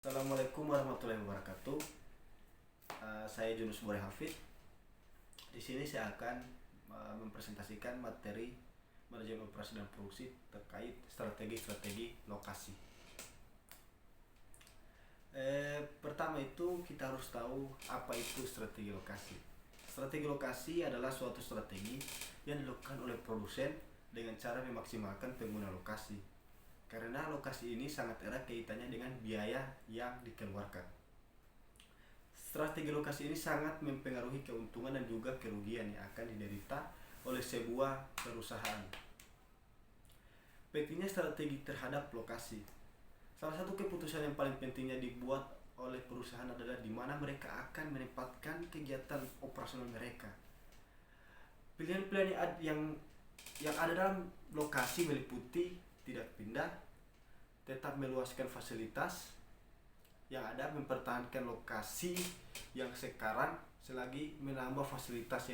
Assalamualaikum warahmatullahi wabarakatuh. Saya Junus Bore Hafid. Di sini saya akan mempresentasikan materi manajemen operasi dan produksi terkait strategi-strategi lokasi. Pertama itu kita harus tahu apa itu strategi lokasi. Strategi lokasi adalah suatu strategi yang dilakukan oleh produsen dengan cara memaksimalkan pengguna lokasi. Karena lokasi ini sangat erat kaitannya dengan biaya yang dikeluarkan. Strategi lokasi ini sangat mempengaruhi keuntungan dan juga kerugian yang akan diderita oleh sebuah perusahaan. Pentingnya strategi terhadap lokasi. Salah satu keputusan yang paling pentingnya dibuat oleh perusahaan adalah di mana mereka akan menempatkan kegiatan operasional mereka. Pilihan-pilihan yang ada dalam lokasi meliputi tidak pindah, tetap meluaskan fasilitas yang ada, mempertahankan lokasi yang sekarang selagi menambah fasilitas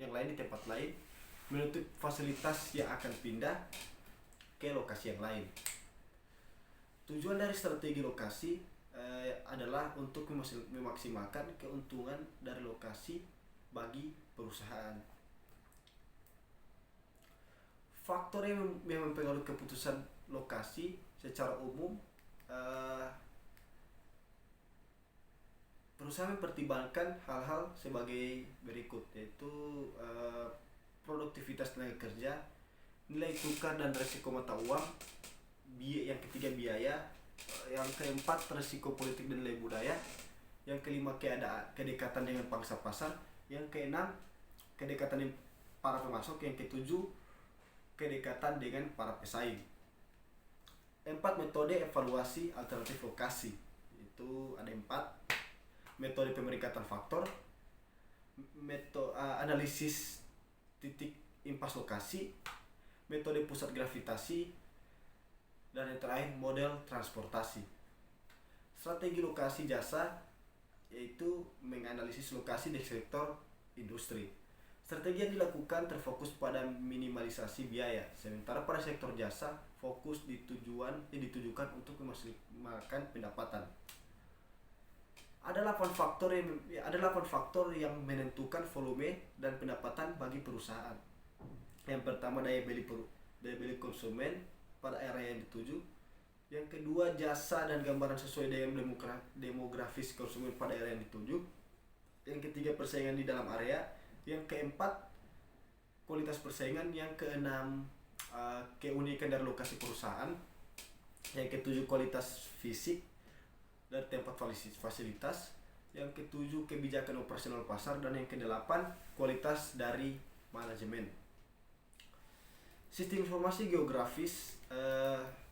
yang lain di tempat lain, menutup fasilitas yang akan pindah ke lokasi yang lain. Tujuan dari strategi lokasi adalah untuk memaksimalkan keuntungan dari lokasi bagi perusahaan. Faktor yang mempengaruhi keputusan lokasi secara umum, perusahaan mempertimbangkan hal-hal sebagai berikut, yaitu produktivitas tenaga kerja, nilai tukar dan resiko mata uang, yang ketiga biaya, yang keempat resiko politik dan nilai budaya, yang kelima kedekatan dengan pangsa pasar, yang keenam kedekatan dengan para pemasok, yang ketujuh kedekatan dengan para pesaing. 4 metode evaluasi alternatif lokasi. Itu ada 4. Metode pemeringkatan faktor, analisis titik impas lokasi, metode pusat gravitasi, dan yang terakhir model transportasi. Strategi lokasi jasa yaitu menganalisis lokasi di sektor industri. Strategi yang dilakukan terfokus pada minimalisasi biaya, sementara pada sektor jasa fokus ditujukan untuk memaksimalkan pendapatan. Ada 8 faktor yang menentukan volume dan pendapatan bagi perusahaan. Yang pertama daya beli konsumen pada area yang dituju. Yang kedua jasa dan gambaran sesuai dengan demografis konsumen pada area yang dituju. Yang ketiga persaingan di dalam area. Yang keempat kualitas persaingan. Yang keenam keunikan dari lokasi perusahaan. Yang ketujuh kualitas fisik dari tempat fasilitas. Yang ketujuh kebijakan operasional pasar. Dan yang kedelapan kualitas dari manajemen. Sistem informasi geografis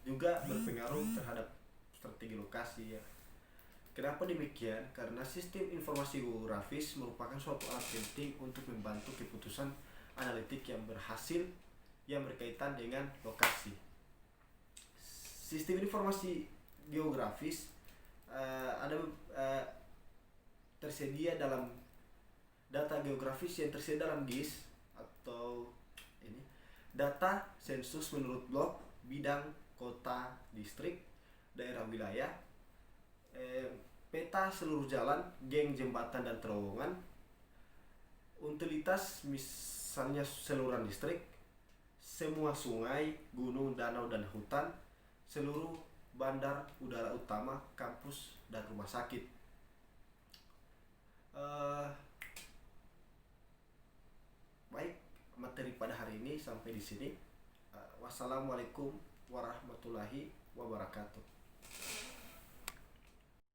juga berpengaruh terhadap strategi lokasi, ya. Kenapa demikian? Karena sistem informasi geografis merupakan suatu alat penting untuk membantu keputusan analitik yang berhasil yang berkaitan dengan lokasi. Sistem informasi geografis tersedia dalam data geografis yang tersedia dalam GIS atau data sensus menurut blok, bidang, kota, distrik, daerah wilayah, peta seluruh jalan, geng, jembatan, dan terowongan, utilitas misalnya saluran listrik, semua sungai, gunung, danau, dan hutan, seluruh bandar udara utama, kampus, dan rumah sakit. Baik, materi pada hari ini sampai di sini. Wassalamualaikum warahmatullahi wabarakatuh.